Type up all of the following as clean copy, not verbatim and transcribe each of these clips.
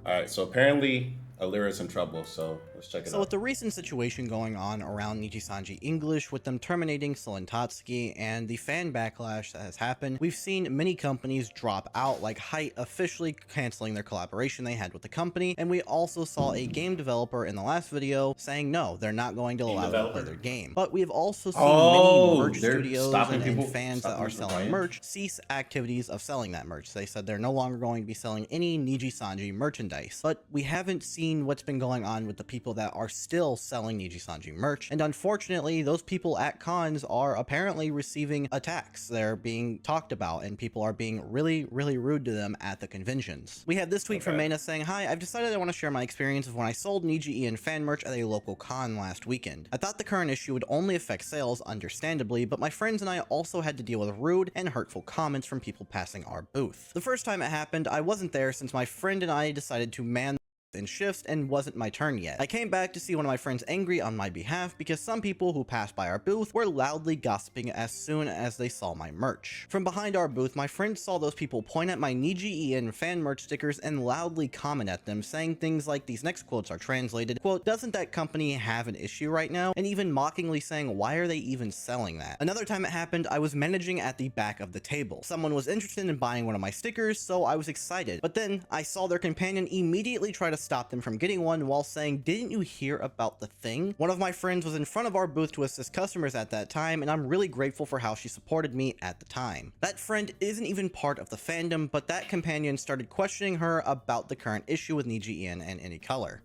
All right, so apparently Alira's in trouble, so let's check it So with out. the recent situation going on around Nijisanji English with them terminating Solentatsuki and the fan backlash that has happened, we've seen many companies drop out, like Height officially canceling their collaboration they had with the company, and we also saw a game developer in the last video saying no, they're not going to Game allow them to play developer. their game. But we have also seen many Oh, merch they're studios stopping and people, fans that stopping are them from selling playing. merch cease activities of selling that merch. They said they're no longer going to be selling any Nijisanji merchandise. But we haven't seen what's been going on with the people that are still selling Nijisanji merch, and unfortunately those people at cons are apparently receiving attacks. They're being talked about and people are being really rude to them at the conventions. We had this tweet from Maina saying, "Hi, I've decided I want to share my experience of when I sold Niji Ian fan merch at a local con last weekend. I thought the current issue would only affect sales, understandably, but my friends and I also had to deal with rude and hurtful comments from people passing our booth. The first time it happened, I wasn't there since my friend and I decided to man in shifts and wasn't my turn yet. I came back to see one of my friends angry on my behalf because some people who passed by our booth were loudly gossiping as soon as they saw my merch. From behind our booth, my friend saw those people point at my Niji Ian fan merch stickers and loudly comment at them, saying things like, these next quotes are translated, quote, doesn't that company have an issue right now? And even mockingly saying, why are they even selling that? Another time it happened, I was managing at the back of the table. Someone was interested in buying one of my stickers, so I was excited. But then I saw their companion immediately try to stop them from getting one while saying, didn't you hear about the thing? One of my friends was in front of our booth to assist customers at that time, and I'm really grateful for how she supported me at the time. That friend isn't even part of the fandom, but that companion started questioning her about the current issue with Niji Ian and Any Color.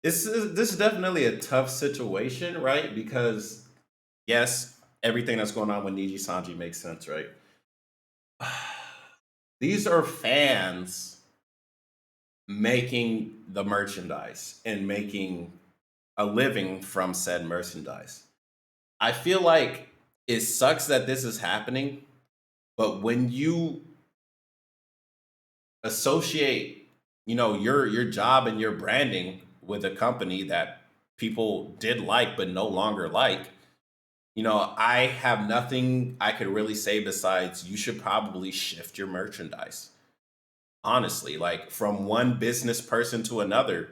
This is definitely a tough situation, right? Because yes, everything that's going on with Nijisanji makes sense, right? These are fans making the merchandise and making a living from said merchandise. I feel like it sucks that this is happening, but when you associate, your job and your branding with a company that people did like but no longer like, I have nothing I could really say besides you should probably shift your merchandise. Honestly, like from one business person to another,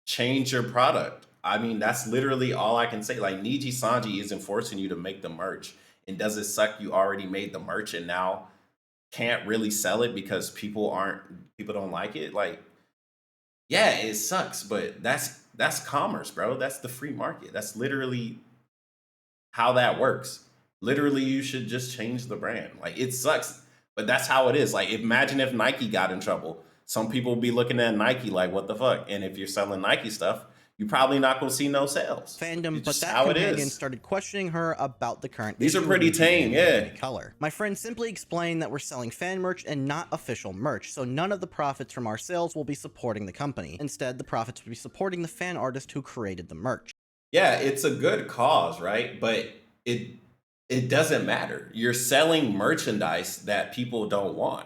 change your product. I mean, that's literally all I can say. Like Niji Sanji isn't forcing you to make the merch. And does it suck you already made the merch and now can't really sell it because people don't like it? Like, yeah, it sucks, but that's commerce, bro. That's the free market. That's literally how that works. Literally, you should just change the brand. Like it sucks, but that's how it is. Like imagine if Nike got in trouble. Some people would be looking at Nike like, what the fuck? And if you're selling Nike stuff, you're probably not gonna see no sales. Fandom, It's but just that how it companion is. started questioning her about the current These are issue with pretty Niji tame, Ian and yeah. Any Color. My friend simply explained that we're selling fan merch and not official merch, so none of the profits from our sales will be supporting the company. Instead, the profits will be supporting the fan artist who created the merch. Yeah, it's a good cause, right? But it it doesn't matter. You're selling merchandise that people don't want.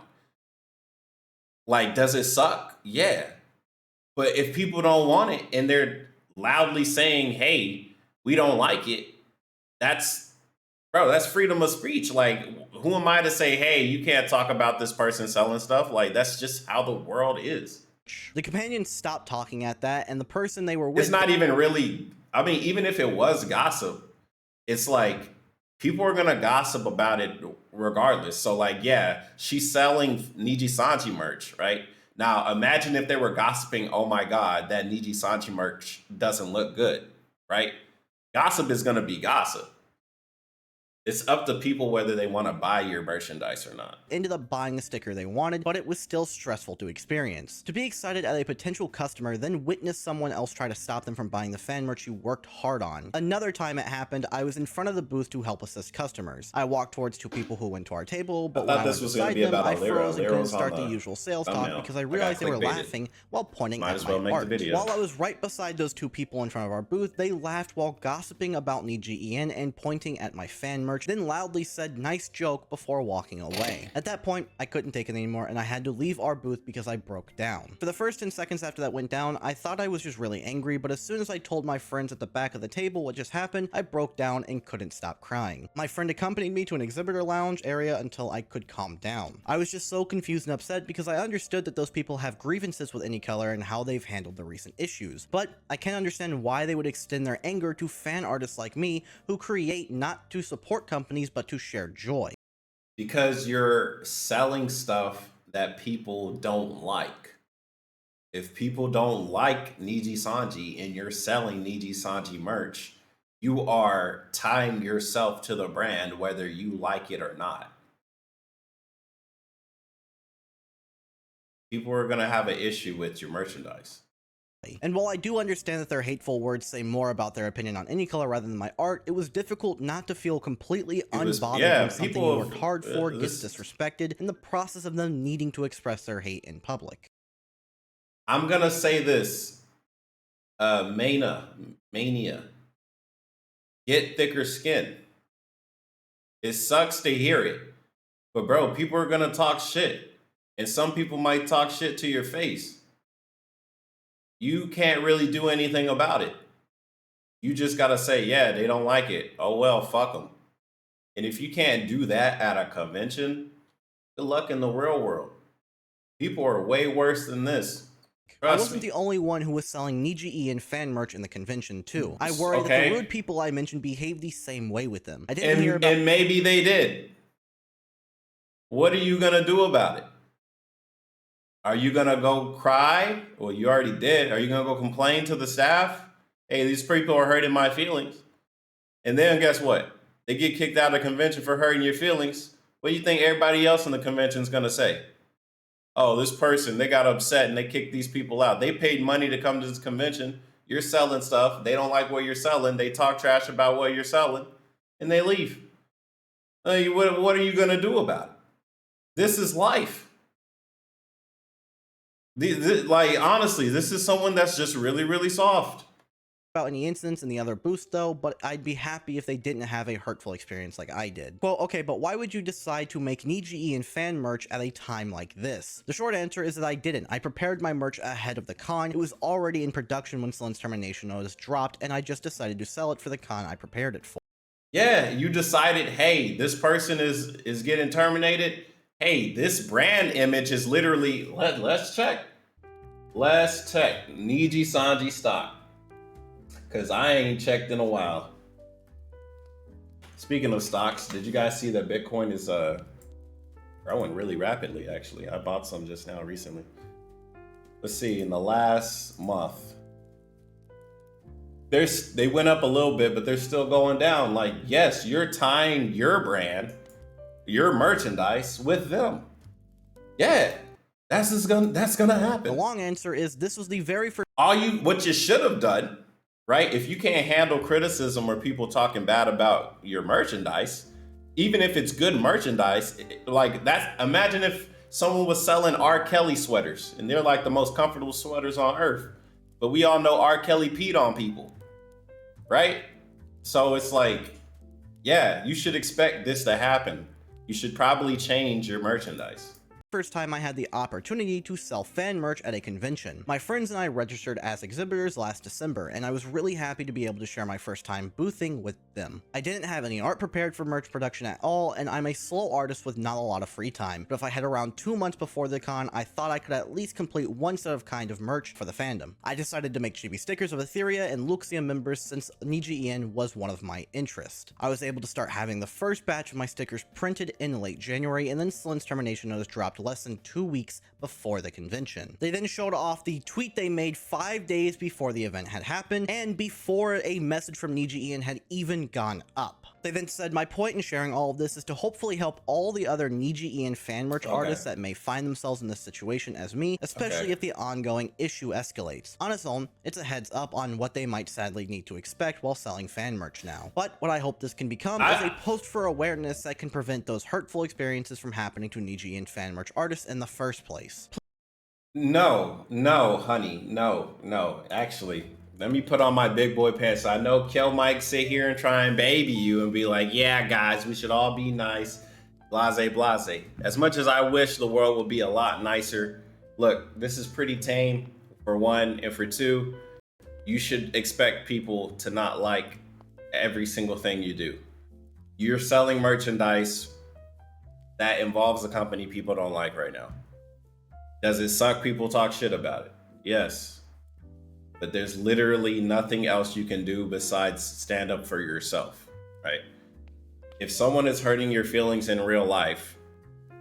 Like, does it suck? Yeah. But if people don't want it and they're loudly saying, "Hey, we don't like it," that's bro, that's freedom of speech. Like, who am I to say, "Hey, you can't talk about this person selling stuff"? Like, that's just how the world is. The companion stopped talking at that, and the person they were It's with not even really. I mean, even if it was gossip, it's like people are gonna gossip about it regardless. So, like, yeah, she's selling Nijisanji merch, right? Now, imagine if they were gossiping, oh my god, that Nijisanji merch doesn't look good, right? Gossip is gonna be gossip. It's up to people whether they want to buy your merchandise or not. ended up buying the sticker they wanted, but it was still stressful to experience. To be excited at a potential customer, then witness someone else try to stop them from buying the fan merch you worked hard on. Another time it happened, I was in front of the booth to help assist customers. I walked towards two people who went to our table, but I when thought I this went was going to beside be them, about I Alira. froze and couldn't Aliro's on start the the usual sales talk thumbnail. because I I got realized they were clickbaited. laughing while pointing Might at as my well make the art. video. While I was right beside those two people in front of our booth, they laughed while gossiping about Niji Ian and pointing at my fan merch merch, then loudly said nice joke before walking away. At that point, I couldn't take it anymore and I had to leave our booth because I broke down. For the first 10 seconds after that went down, I thought I was just really angry, but as soon as I told my friends at the back of the table what just happened, I broke down and couldn't stop crying. My friend accompanied me to an exhibitor lounge area until I could calm down. I was just so confused and upset because I understood that those people have grievances with Any Color and how they've handled the recent issues, but I can't understand why they would extend their anger to fan artists like me who create not to support companies but to share joy. Because you're selling stuff that people don't like. If people don't like Nijisanji and you're selling Nijisanji merch, you are tying yourself to the brand whether you like it or not. People are going to have an issue with your merchandise. And while I do understand that their hateful words say more about their opinion on Any Color rather than my art, it was difficult not to feel completely unbothered when something you worked hard for gets disrespected in the process of them needing to express their hate in public. I'm going to say this, Mania, get thicker skin. It sucks to hear it, but bro, people are going to talk shit. And some people might talk shit to your face. You can't really do anything about it. You just got to say, yeah, they don't like it. Oh, well, fuck them. And if you can't do that at a convention, good luck in the real world. People are way worse than this. I wasn't the only one who was selling Niji and fan merch in the convention, too. I worry that the rude people I mentioned behaved the same way with them. I didn't hear about— And maybe they did. What are you going to do about it? Are you going to go cry? Well, you already did. Are you going to go complain to the staff? Hey, these people are hurting my feelings. And then guess what? They get kicked out of the convention for hurting your feelings. What do you think everybody else in the convention is going to say? Oh, this person, they got upset and they kicked these people out. They paid money to come to this convention. You're selling stuff. They don't like what you're selling. They talk trash about what you're selling and they leave. What are you going to do about it? This is life. Like, honestly, this is someone that's just really, really soft. About any incidents in the other booths though, but I'd be happy if they didn't have a hurtful experience like I did. Well, okay, but why would you decide to make Niji and fan merch at a time like this? The short answer is that I didn't. I prepared my merch ahead of the con. It was already in production when Slin's termination notice dropped, and I just decided to sell it for the con I prepared it for. Yeah, you decided, hey, this person is getting terminated. Hey, this brand image is literally, let's check. Let's check Nijisanji stock. Because I ain't checked in a while. Speaking of stocks, did you guys see that Bitcoin is growing really rapidly, actually? I bought some just now recently. Let's see, in the last month. They went up a little bit, but they're still going down. Like, yes, you're tying your brand, your merchandise with them. Yeah, that's gonna happen. The long answer is this was the very first— what you should have done, right? If you can't handle criticism or people talking bad about your merchandise, even if it's good merchandise, like that, imagine if someone was selling R. Kelly sweaters and they're like the most comfortable sweaters on earth, but we all know R. Kelly peed on people, right? So it's like, yeah, you should expect this to happen. You should probably change your merchandise. First time I had the opportunity to sell fan merch at a convention. My friends and I registered as exhibitors last December, and I was really happy to be able to share my first time boothing with them. I didn't have any art prepared for merch production at all, and I'm a slow artist with not a lot of free time, but if I had around 2 months before the con, I thought I could at least complete one set of kind of merch for the fandom. I decided to make chibi stickers of Etheria and Luxia members since Niji was one of my interests. I was able to start having the first batch of my stickers printed in late January, and then Slin's termination notice dropped less than 2 weeks before the convention. They then showed off the tweet they made 5 days before the event had happened and before a message from Niji had even gone up. They then said, my point in sharing all of this is to hopefully help all the other Niji fan merch artists that may find themselves in this situation as me, especially if the ongoing issue escalates. On its own, it's a heads up on what they might sadly need to expect while selling fan merch now. But what I hope this can become is a post for awareness that can prevent those hurtful experiences from happening to Niji fan merch artists in the first place. No, honey, no. Actually, Let me put on my big boy pants. I know Kel might sit here and try and baby you and be like, yeah, guys, we should all be nice. Blase, blase. As much as I wish the world would be a lot nicer, look, this is pretty tame, for one, and for two, you should expect people to not like every single thing you do. You're selling merchandise that involves a company people don't like right now. Does it suck people talk shit about it? Yes. But there's literally nothing else you can do besides stand up for yourself, right? If someone is hurting your feelings in real life,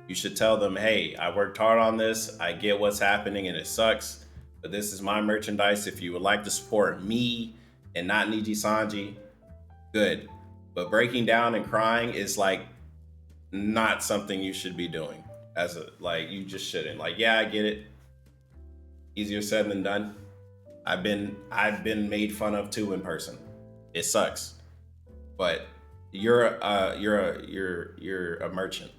you should tell them, hey, I worked hard on this. I get what's happening and it sucks, but this is my merchandise. If you would like to support me and not Nijisanji, good. But breaking down and crying is like not something you should be doing. You just shouldn't. Like, yeah, I get it. Easier said than done. I've been made fun of too in person. It sucks, but you're a merchant.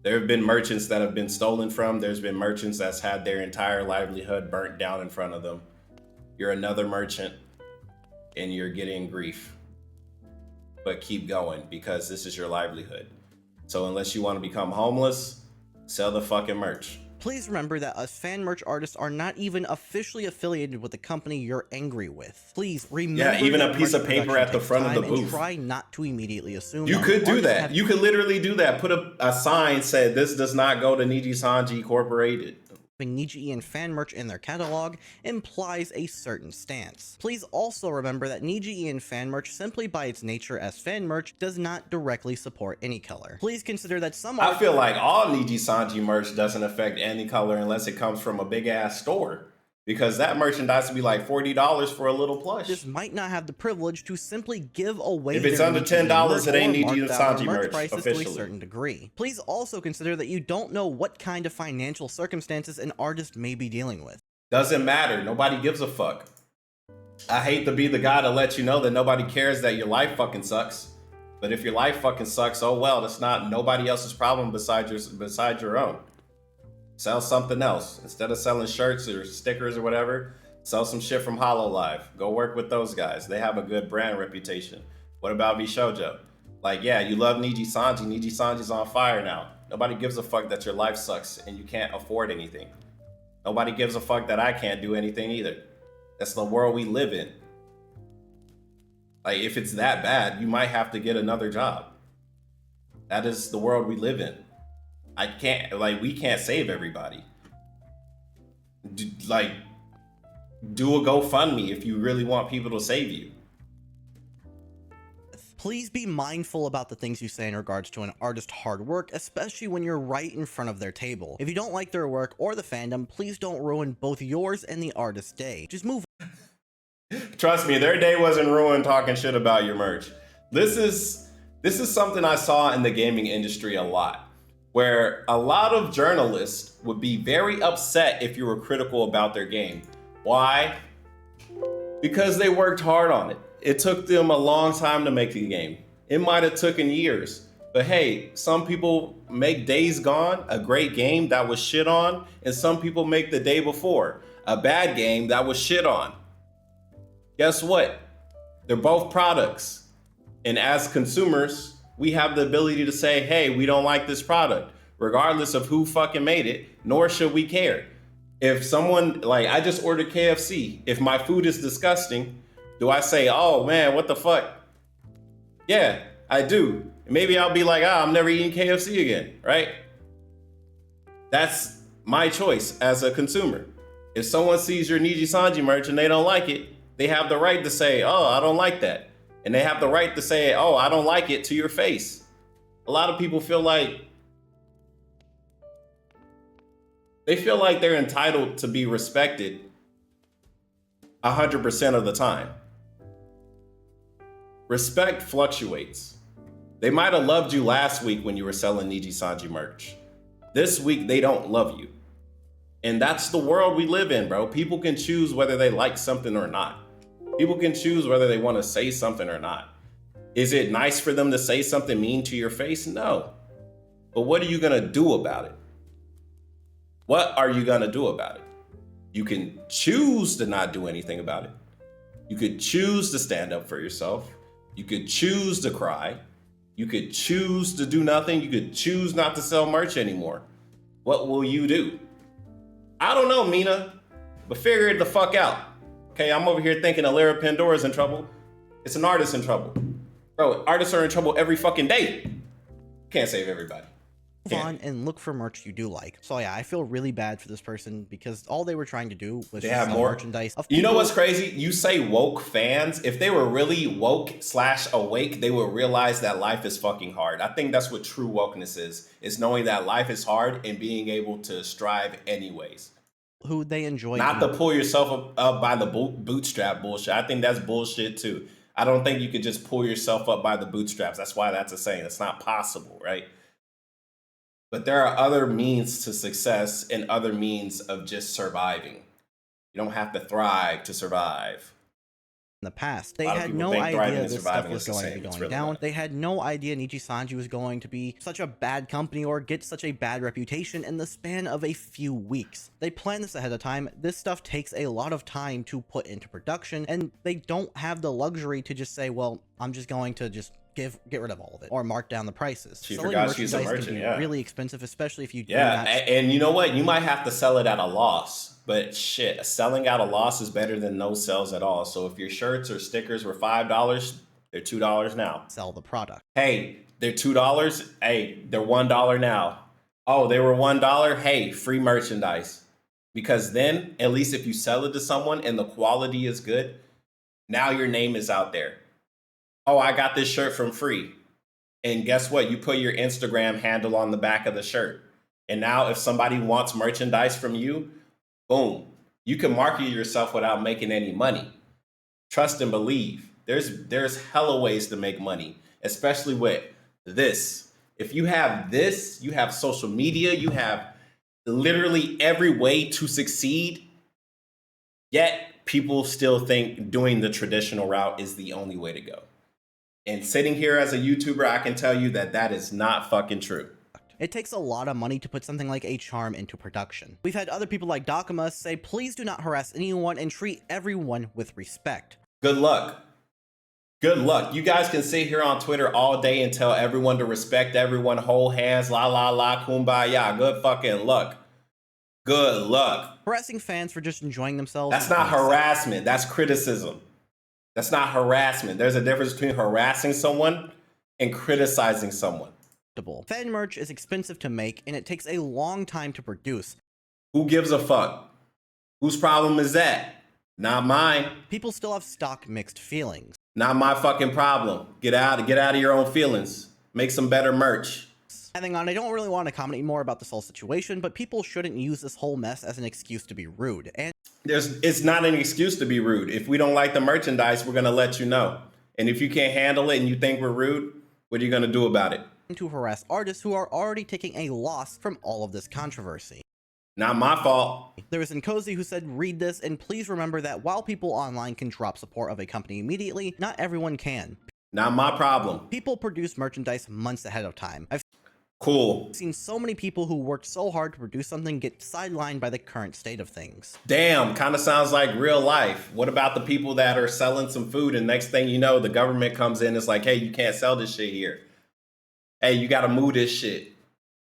There have been merchants that have been stolen from. There's been merchants that's had their entire livelihood burnt down in front of them. You're another merchant, and you're getting grief. But keep going, because this is your livelihood. So unless you want to become homeless, sell the fucking merch. Please remember that us fan merch artists are not even officially affiliated with the company you're angry with. Please remember. Yeah, even a piece of paper at the front of the booth. Try not to immediately assume. You could do that. You could literally do that. Put a sign said, "This does not go to Nijisanji Incorporated." Having Niji fan merch in their catalog implies a certain stance. Please also remember that Niji fan merch, simply by its nature as fan merch, does not directly support any color. Please consider that I feel like all Nijisanji merch doesn't affect any color unless it comes from a big ass store. Because that merchandise would be like $40 for a little plush. This might not have the privilege to simply give away. If it's under $10, it ain't Nijisanji merch officially. To a certain degree. Please also consider that you don't know what kind of financial circumstances an artist may be dealing with. Doesn't matter. Nobody gives a fuck. I hate to be the guy to let you know that nobody cares that your life fucking sucks. But if your life fucking sucks, oh well, that's not nobody else's problem besides your own. Sell something else. Instead of selling shirts or stickers or whatever, sell some shit from HoloLive. Go work with those guys. They have a good brand reputation. What about VShojo? Like, yeah, you love Nijisanji. Nijisanji's on fire now. Nobody gives a fuck that your life sucks and you can't afford anything. Nobody gives a fuck that I can't do anything either. That's the world we live in. Like, if it's that bad, you might have to get another job. That is the world we live in. We can't save everybody. Do a GoFundMe if you really want people to save you. Please be mindful about the things you say in regards to an artist's hard work, especially when you're right in front of their table. If you don't like their work or the fandom, please don't ruin both yours and the artist's day. Just move. Trust me, their day wasn't ruined talking shit about your merch. This is something I saw in the gaming industry a lot. Where a lot of journalists would be very upset if you were critical about their game. Why? Because they worked hard on it. It took them a long time to make the game. It might have taken years. But hey, some people make Days Gone, a great game that was shit on, and some people make The Day Before, a bad game that was shit on. Guess what? They're both products. And as consumers, we have the ability to say, hey, we don't like this product, regardless of who fucking made it, nor should we care. If someone, I just ordered KFC. If my food is disgusting, do I say, oh man, what the fuck? Yeah, I do. Maybe I'll be like, I'm never eating KFC again, right? That's my choice as a consumer. If someone sees your Nijisanji merch and they don't like it, they have the right to say, oh, I don't like that. And they have the right to say, oh, I don't like it to your face. A lot of people feel like they're entitled to be respected 100% of the time. Respect fluctuates. They might have loved you last week when you were selling Nijisanji merch. This week, they don't love you. And that's the world we live in, bro. People can choose whether they like something or not. People can choose whether they want to say something or not. Is it nice for them to say something mean to your face? No. But what are you going to do about it? What are you going to do about it? You can choose to not do anything about it. You could choose to stand up for yourself. You could choose to cry. You could choose to do nothing. You could choose not to sell merch anymore. What will you do? I don't know, Mina, but figure it the fuck out. Okay, I'm over here thinking Alara Pandora's in trouble. It's an artist in trouble. Bro, artists are in trouble every fucking day. Can't save everybody. Move on and look for merch you do like. So yeah, I feel really bad for this person because all they were trying to do was They just have sell more merchandise. You know what's crazy? You say woke fans. If they were really woke / awake, they would realize that life is fucking hard. I think that's what true wokeness is knowing that life is hard and being able to strive anyways. Who they enjoy. Not to pull yourself up by the bootstrap bullshit. I think that's bullshit too. I don't think you could just pull yourself up by the bootstraps. That's why that's a saying. It's not possible, right? But there are other means to success and other means of just surviving. You don't have to thrive to survive. In the past, they had no idea this stuff was going to be going down. They had no idea Nijisanji was going to be such a bad company or get such a bad reputation in the span of a few weeks. They planned this ahead of time. This stuff takes a lot of time to put into production, and they don't have the luxury to just say, well, I'm just going to just get rid of all of it or mark down the prices. She forgot she's a merchant, can be really expensive, especially if you and you know what? You might have to sell it at a loss, but shit, selling at a loss is better than no sales at all. So if your shirts or stickers were $5, they're $2 now. Sell the product. Hey, they're $2. Hey, they're $1 now. Oh, they were $1. Hey, free merchandise. Because then, at least if you sell it to someone and the quality is good, now your name is out there. Oh, I got this shirt from free. And guess what? You put your Instagram handle on the back of the shirt. And now if somebody wants merchandise from you, boom, you can market yourself without making any money. Trust and believe. There's hella ways to make money, especially with this. If you have this, you have social media, you have literally every way to succeed, yet people still think doing the traditional route is the only way to go. And sitting here as a YouTuber, I can tell you that that is not fucking true. It takes a lot of money to put something like a charm into production. We've had other people like Dakuma say, please do not harass anyone and treat everyone with respect. Good luck. Good luck. You guys can sit here on Twitter all day and tell everyone to respect everyone, hold hands, la la la, kumbaya. Good fucking luck. Good luck. Harassing fans for just enjoying themselves. That's not harassment. That's criticism. That's not harassment. There's a difference between harassing someone and criticizing someone. Fan merch is expensive to make, and it takes a long time to produce. Who gives a fuck? Whose problem is that? Not mine. People still have stock mixed feelings. Not my fucking problem. Get out of your own feelings. Make some better merch. Moving on, I don't really want to comment more about this whole situation, but people shouldn't use this whole mess as an excuse to be rude. And it's not an excuse to be rude. If we don't like the merchandise, we're going to let you know. And if you can't handle it and you think we're rude, what are you going to do about it? To harass artists who are already taking a loss from all of this controversy. Not my fault. There was Nkosi who said, read this, and please remember that while people online can drop support of a company immediately, not everyone can. Not my problem. People produce merchandise months ahead of time. I've seen so many people who worked so hard to produce something get sidelined by the current state of things. Damn, kind of sounds like real life. What about the people that are selling some food and next thing you know, the government comes in and is like, hey, you can't sell this shit here. Hey, you gotta move this shit.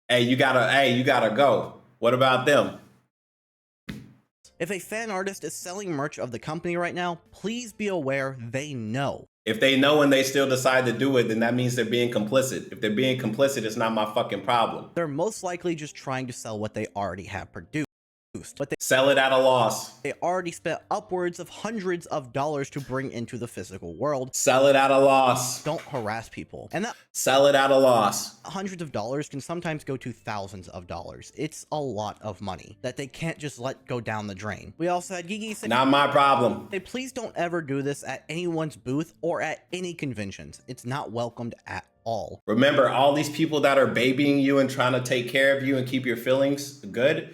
Hey, you gotta go. What about them? If a fan artist is selling merch of the company right now, please be aware they know. If they know and they still decide to do it, then that means they're being complicit. If they're being complicit, it's not my fucking problem. They're most likely just trying to sell what they already have produced. But they sell it at a loss. They already spent upwards of hundreds of dollars to bring into the physical world. Sell it at a loss. Don't harass people. And that sell it at a loss. Hundreds of dollars can sometimes go to thousands of dollars. It's a lot of money that they can't just let go down the drain. We also had Gigi say, not my problem. Hey, please don't ever do this at anyone's booth or at any conventions. It's not welcomed at all. Remember, all these people that are babying you and trying to take care of you and keep your feelings good,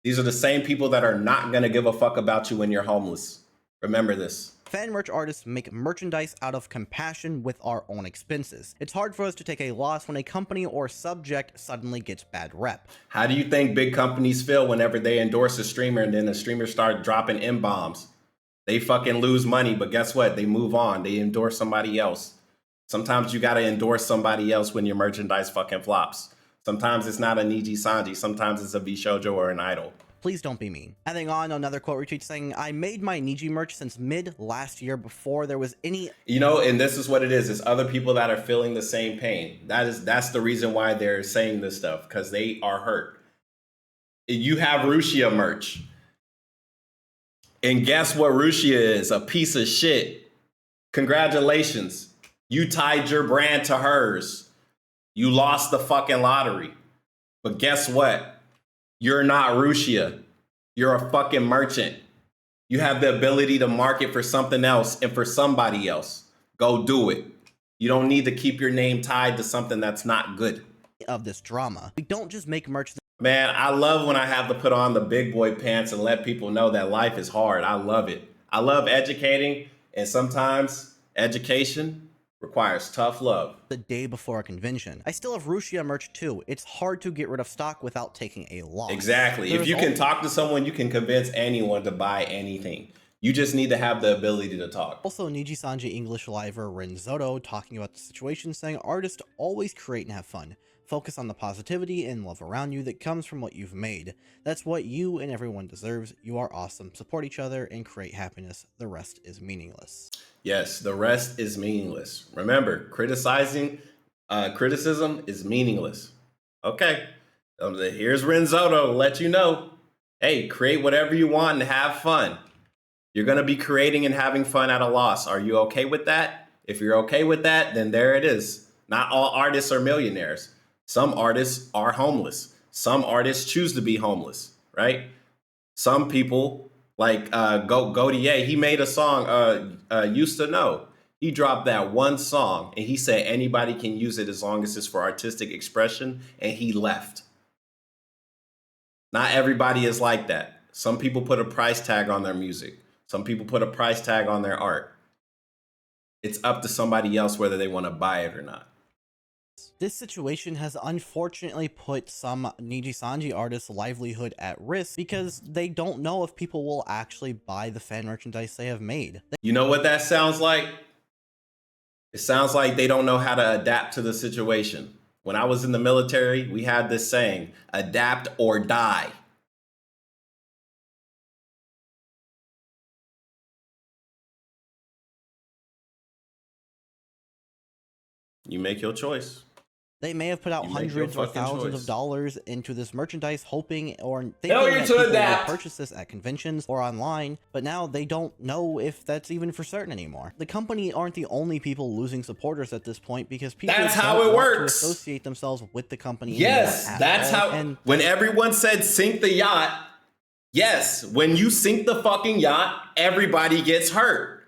these are the same people that are not going to give a fuck about you when you're homeless. Remember this. Fan merch artists make merchandise out of compassion with our own expenses. It's hard for us to take a loss when a company or subject suddenly gets bad rep. How do you think big companies feel whenever they endorse a streamer and then the streamer start dropping M-bombs? They fucking lose money, but guess what? They move on. They endorse somebody else. Sometimes you got to endorse somebody else when your merchandise fucking flops. Sometimes it's not a Nijisanji. Sometimes it's a Bishojo or an idol. Please don't be mean. Adding on another quote retweet saying, I made my Niji merch since mid last year before there was any... You know, and this is what it is. It's other people that are feeling the same pain. That's the reason why they're saying this stuff, because they are hurt. You have Rushia merch. And guess what Rushia is? A piece of shit. Congratulations. You tied your brand to hers. You lost the fucking lottery. But guess what? You're not Rushia. You're a fucking merchant. You have the ability to market for something else and for somebody else. Go do it. You don't need to keep your name tied to something that's not good. Of this drama. We don't just make merch. Man, I love when I have to put on the big boy pants and let people know that life is hard. I love it. I love educating, and sometimes education requires tough love. The day before a convention. I still have Rushia merch too. It's hard to get rid of stock without taking a loss. Exactly. If you can talk to someone, you can convince anyone to buy anything. You just need to have the ability to talk. Also, Nijisanji English liver Renzoto talking about the situation, saying artists always create and have fun. Focus on the positivity and love around you that comes from what you've made. That's what you and everyone deserves. You are awesome. Support each other and create happiness. The rest is meaningless. Yes, the rest is meaningless. Remember, criticism is meaningless. Okay, here's Renzoto to let you know, hey, create whatever you want and have fun. You're going to be creating and having fun at a loss. Are you okay with that? If you're okay with that, then there it is. Not all artists are millionaires. Some artists are homeless. Some artists choose to be homeless, right? Some people, like Godier, he made a song, Used to Know. He dropped that one song, and he said anybody can use it as long as it's for artistic expression, and he left. Not everybody is like that. Some people put a price tag on their music. Some people put a price tag on their art. It's up to somebody else whether they want to buy it or not. This situation has unfortunately put some Nijisanji artists' livelihood at risk because they don't know if people will actually buy the fan merchandise they have made. You know what that sounds like? It sounds like they don't know how to adapt to the situation. When I was in the military, we had this saying, adapt or die. You make your choice. They may have put out hundreds or thousands of dollars into this merchandise, hoping or thinking that people will purchase this at conventions or online, but now they don't know if that's even for certain anymore. The company aren't the only people losing supporters at this point because people that's how it works. To associate themselves with the company. Yes, that's how. And when everyone said sink the yacht, yes, when you sink the fucking yacht, everybody gets hurt.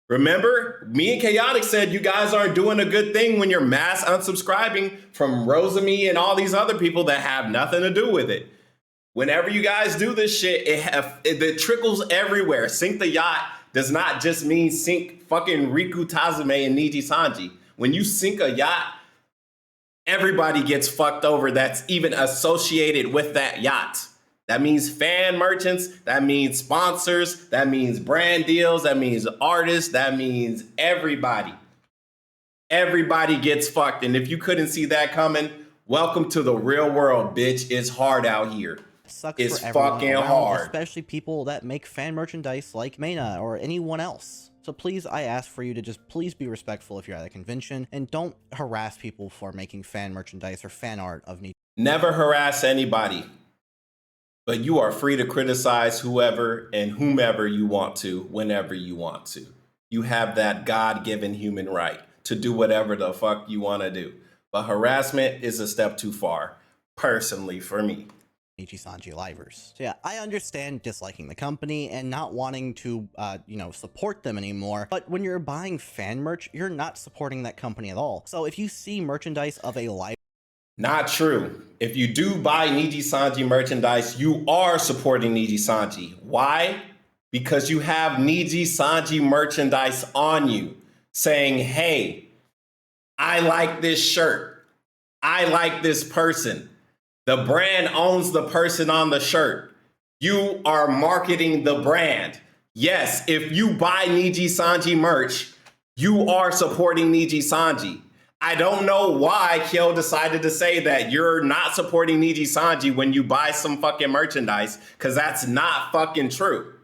Remember, me and Chaotic said you guys aren't doing a good thing when you're mass unsubscribing from Rosamy and all these other people that have nothing to do with it. Whenever you guys do this shit, it trickles everywhere. Sink the yacht does not just mean sink fucking Riku Tazume and Nijisanji. When you sink a yacht, everybody gets fucked over that's even associated with that yacht. That means fan merchants, that means sponsors, that means brand deals, that means artists, that means everybody. Everybody gets fucked. And if you couldn't see that coming, welcome to the real world, bitch. It's hard out here. It's fucking hard. Especially people that make fan merchandise like Mena or anyone else. So please, I ask for you to just please be respectful if you're at a convention and don't harass people for making fan merchandise or fan art of Nijisanji. Never harass anybody. But you are free to criticize whoever and whomever you want to, whenever you want to. You have that God-given human right to do whatever the fuck you want to do. But harassment is a step too far, personally, for me. Nijisanji livers. So yeah, I understand disliking the company and not wanting to, support them anymore. But when you're buying fan merch, you're not supporting that company at all. So if you see merchandise of a live... Not true. If you do buy Nijisanji merchandise, you are supporting Nijisanji. Why? Because you have Nijisanji merchandise on you saying, hey, I like this shirt. I like this person. The brand owns the person on the shirt. You are marketing the brand. Yes, if you buy Nijisanji merch, you are supporting Nijisanji. I don't know why Kyo decided to say that you're not supporting Nijisanji when you buy some fucking merchandise, because that's not fucking true.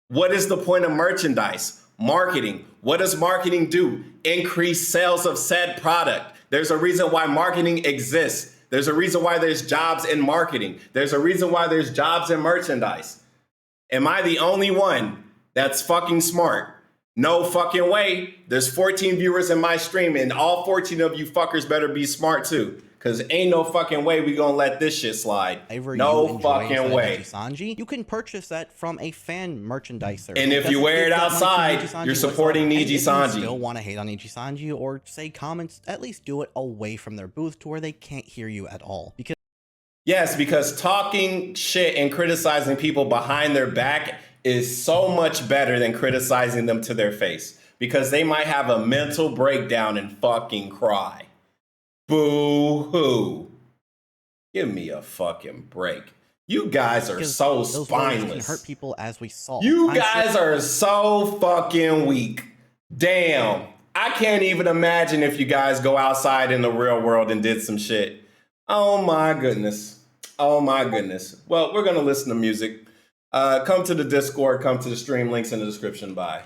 What is the point of merchandise? Marketing. What does marketing do? Increase sales of said product. There's a reason why marketing exists. There's a reason why there's jobs in marketing. There's a reason why there's jobs in merchandise. Am I the only one that's fucking smart? No fucking way. There's 14 viewers in my stream, and all 14 of you fuckers better be smart too. Cause ain't no fucking way we gonna let this shit slide. No fucking way. Nijisanji, you can purchase that from a fan merchandiser. And if you wear it outside, you're supporting Nijisanji. If you still want to hate on Nijisanji or say comments, at least do it away from their booth to where they can't hear you at all. Yes, because talking shit and criticizing people behind their back is so much better than criticizing them to their face, because they might have a mental breakdown and fucking cry. Boo-hoo. Give me a fucking break. You guys are so spineless. Can hurt people, as we saw. You guys are so fucking weak. Damn. I can't even imagine if you guys go outside in the real world and did some shit. Oh my goodness. Oh my goodness. Well, we're going to listen to music. Come to the Discord, come to the stream, links in the description. Bye.